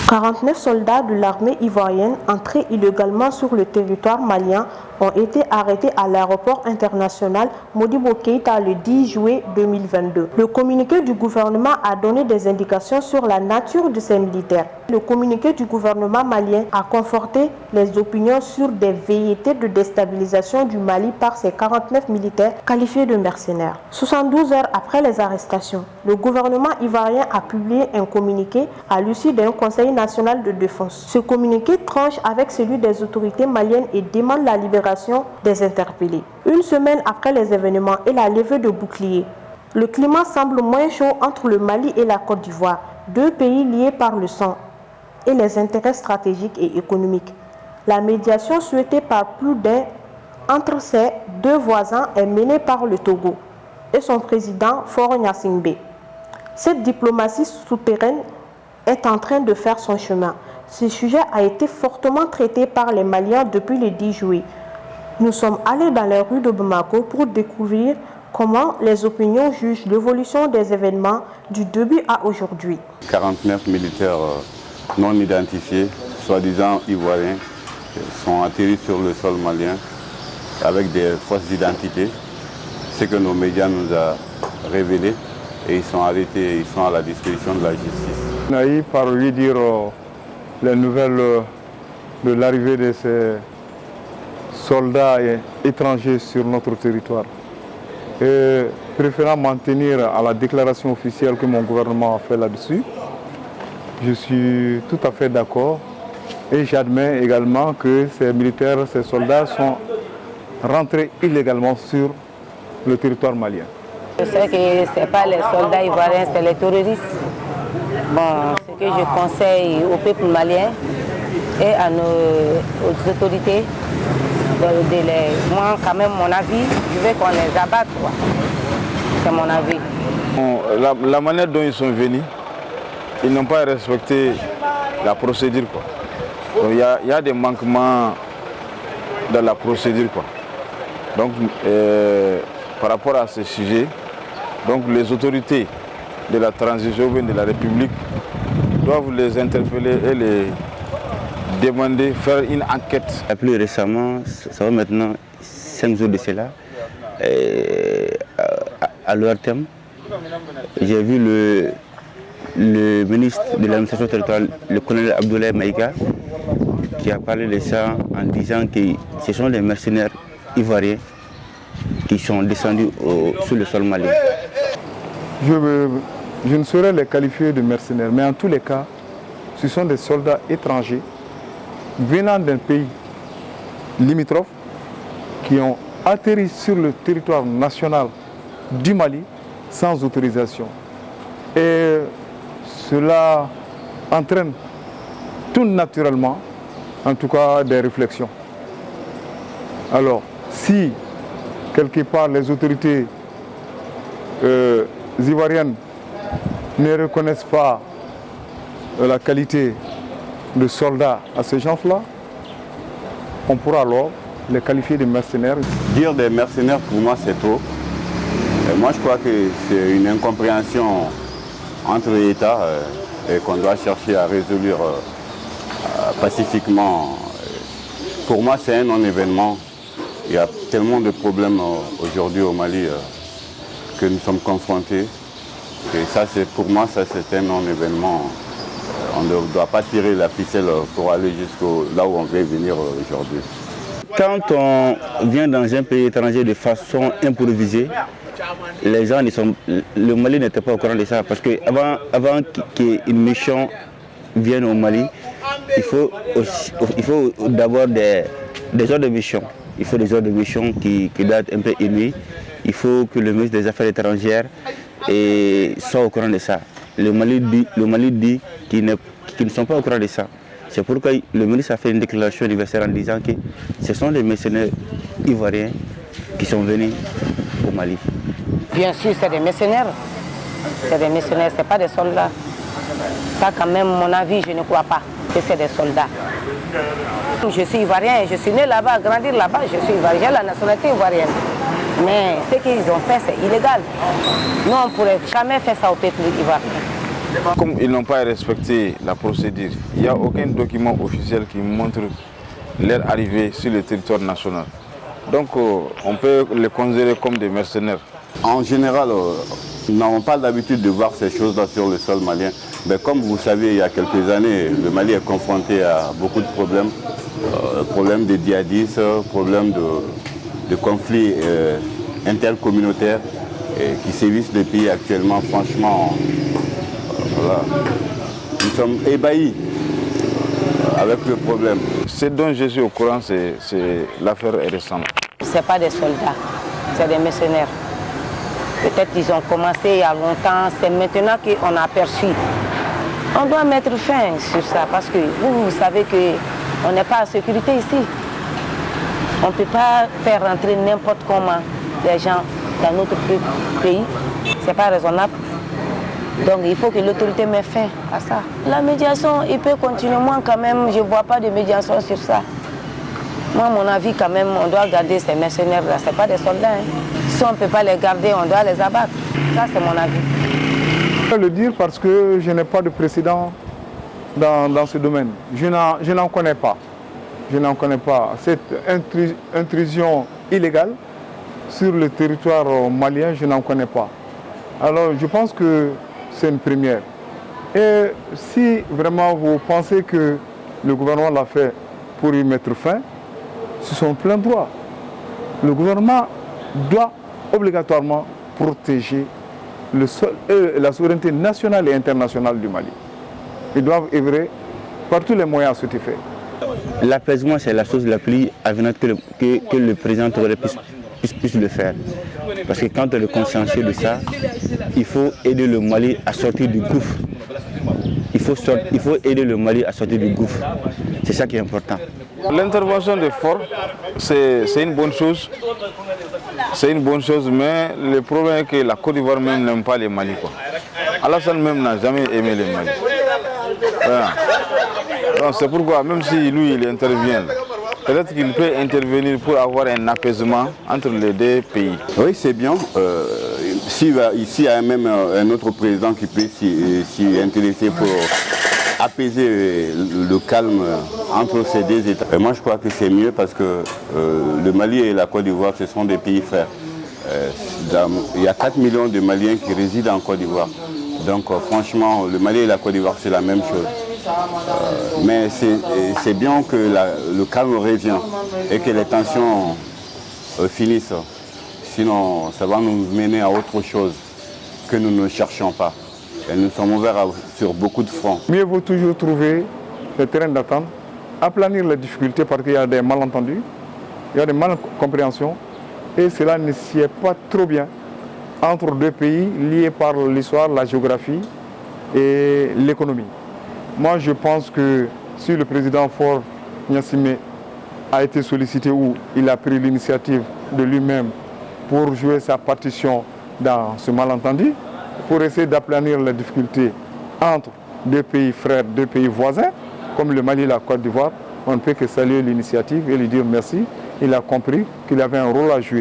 49 soldats de l'armée ivoirienne entrés illégalement sur le territoire malien ont été arrêtés à l'aéroport international Modibo Keïta le 10 juillet 2022. Le communiqué du gouvernement a donné des indications sur la nature de ces militaires. Le communiqué du gouvernement malien a conforté les opinions sur des velléités de déstabilisation du Mali par ces 49 militaires qualifiés de mercenaires. 72 heures après les arrestations, le gouvernement ivoirien a publié un communiqué à l'issue d'un conseil national de défense. Ce communiqué tranche avec celui des autorités maliennes et demande la libération des interpellés. Une semaine après les événements et la levée de boucliers, le climat semble moins chaud entre le Mali et la Côte d'Ivoire, deux pays liés par le sang et les intérêts stratégiques et économiques. La médiation souhaitée par plus d'un entre ces deux voisins est menée par le Togo et son président Faure Gnassingbé. Cette diplomatie souterraine est en train de faire son chemin. Ce sujet a été fortement traité par les Maliens depuis le 10 juillet. Nous sommes allés dans les rues de Bamako pour découvrir comment les opinions jugent l'évolution des événements du début à aujourd'hui. 49 militaires non identifiés, soi-disant ivoiriens, sont atterris sur le sol malien avec des fausses identités. Ce que nos médias nous ont révélé et ils sont arrêtés, ils sont à la disposition de la justice. On a eu par lui dire les nouvelles de l'arrivée de ces soldats étrangers sur notre territoire. Et préférant m'en tenir à la déclaration officielle que mon gouvernement a fait là-dessus, je suis tout à fait d'accord et j'admets également que ces militaires, ces soldats sont rentrés illégalement sur le territoire malien. Je sais que ce n'est pas les soldats ivoiriens, c'est les terroristes. Bon, ce que je conseille au peuple malien et aux autorités, moi quand même mon avis, je veux qu'on les abatte. C'est mon avis. Bon, la manière dont ils sont venus, ils n'ont pas respecté la procédure. Donc il y a des manquements dans la procédure. Donc par rapport à ce sujet, donc les autorités de la transition de la République doivent les interpeller et les demander, faire une enquête. Plus récemment, ça va maintenant 5 jours de cela, à l'ORTM, j'ai vu le ministre de l'administration territoriale, le colonel Abdoulaye Maïga, qui a parlé de ça en disant que ce sont les mercenaires ivoiriens qui sont descendus sur le sol malien. Je ne saurais les qualifier de mercenaires, mais en tous les cas, ce sont des soldats étrangers venant d'un pays limitrophe qui ont atterri sur le territoire national du Mali sans autorisation. Et cela entraîne tout naturellement, en tout cas, des réflexions. Alors, si quelque part les autorités ivoiriennes ne reconnaissent pas la qualité de soldats à ces gens-là, on pourra alors les qualifier de mercenaires. Dire des mercenaires, pour moi, c'est trop. Et moi, je crois que c'est une incompréhension entre États et qu'on doit chercher à résoudre pacifiquement. Pour moi, c'est un non-événement. Il y a tellement de problèmes aujourd'hui au Mali que nous sommes confrontés. Et ça, pour moi, c'est un non-événement. On ne doit pas tirer la ficelle pour aller là où on veut venir aujourd'hui. Quand on vient dans un pays étranger de façon improvisée, les gens le Mali n'était pas au courant de ça parce qu'avant qu'une mission vienne au Mali, il faut d'abord des ordres de mission. Il faut des ordres de mission qui doivent être un peu émis. Il faut que le ministre des Affaires étrangères soit au courant de ça. Le Mali dit qu'ils ne sont pas au courant de ça. C'est pourquoi le ministre a fait une déclaration universelle en disant que ce sont les mercenaires ivoiriens qui sont venus au Mali. Bien sûr, c'est des mercenaires. C'est des mercenaires, ce n'est pas des soldats. Ça, quand même, mon avis, je ne crois pas que c'est des soldats. Je suis ivoirien, je suis né là-bas, grandi là-bas, je suis ivoirien, j'ai la nationalité ivoirienne. Mais ce qu'ils ont fait, c'est illégal. Nous, on ne pourrait jamais faire ça au peuple ivoirien. Comme ils n'ont pas respecté la procédure, il n'y a aucun document officiel qui montre leur arrivée sur le territoire national. Donc on peut les considérer comme des mercenaires. En général, nous n'avons pas l'habitude de voir ces choses-là sur le sol malien. Mais comme vous savez, il y a quelques années, le Mali est confronté à beaucoup de problèmes. Problèmes de djihadistes, problèmes de conflits intercommunautaires qui sévissent le pays actuellement. Franchement, voilà. Nous sommes ébahis avec le problème. Ce dont je suis au courant, c'est l'affaire récente. Ce n'est pas des soldats, c'est des mercenaires. Peut-être qu'ils ont commencé il y a longtemps, c'est maintenant qu'on a aperçu. On doit mettre fin sur ça parce que vous savez qu'on n'est pas en sécurité ici. On ne peut pas faire rentrer n'importe comment les gens dans notre pays. Ce n'est pas raisonnable. Donc il faut que l'autorité mette fin à ça. La médiation, il peut continuer. Moi quand même, je ne vois pas de médiation sur ça. Moi, à mon avis, quand même, on doit garder ces mercenaires-là. Ce n'est pas des soldats. Si on ne peut pas les garder, on doit les abattre. Ça, c'est mon avis. Je peux le dire parce que je n'ai pas de précédent dans ce domaine. Je n'en connais pas. Je n'en connais pas. Cette intrusion illégale sur le territoire malien, je n'en connais pas. Alors, je pense que c'est une première. Et si vraiment vous pensez que le gouvernement l'a fait pour y mettre fin, c'est son plein droit. Le gouvernement doit obligatoirement protéger la souveraineté nationale et internationale du Mali. Ils doivent œuvrer par tous les moyens à cet effet. L'apaisement, c'est la chose la plus avenante que le président puisse le faire. Parce que quand on est consciencieux de ça, il faut aider le Mali à sortir du gouffre. Il faut aider le Mali à sortir du gouffre. C'est ça qui est important. L'intervention des forces, c'est une bonne chose. C'est une bonne chose, mais le problème est que la Côte d'Ivoire même n'aime pas les Mali. Alassane même n'a jamais aimé les Mali. Voilà. C'est pourquoi, même si lui il intervient, peut-être qu'il peut intervenir pour avoir un apaisement entre les deux pays. Oui, c'est bien. Ici, il y a même un autre président qui peut s'y intéresser pour apaiser le calme entre ces deux États. Et moi, je crois que c'est mieux parce que le Mali et la Côte d'Ivoire, ce sont des pays frères. Il y a 4 millions de Maliens qui résident en Côte d'Ivoire. Donc, franchement, le Mali et la Côte d'Ivoire, c'est la même chose. Mais c'est bien que le calme revient et que les tensions finissent. Sinon, ça va nous mener à autre chose que nous ne cherchons pas. Et nous sommes ouverts sur beaucoup de fronts. Mieux vaut toujours trouver le terrain d'attente, aplanir les difficultés parce qu'il y a des malentendus, il y a des malcompréhensions et cela ne sied pas trop bien entre deux pays liés par l'histoire, la géographie et l'économie. Moi, je pense que si le président Faure Gnassingbé a été sollicité ou il a pris l'initiative de lui-même pour jouer sa partition dans ce malentendu, pour essayer d'aplanir les difficultés entre deux pays frères, deux pays voisins, comme le Mali et la Côte d'Ivoire, on ne peut que saluer l'initiative et lui dire merci. Il a compris qu'il avait un rôle à jouer.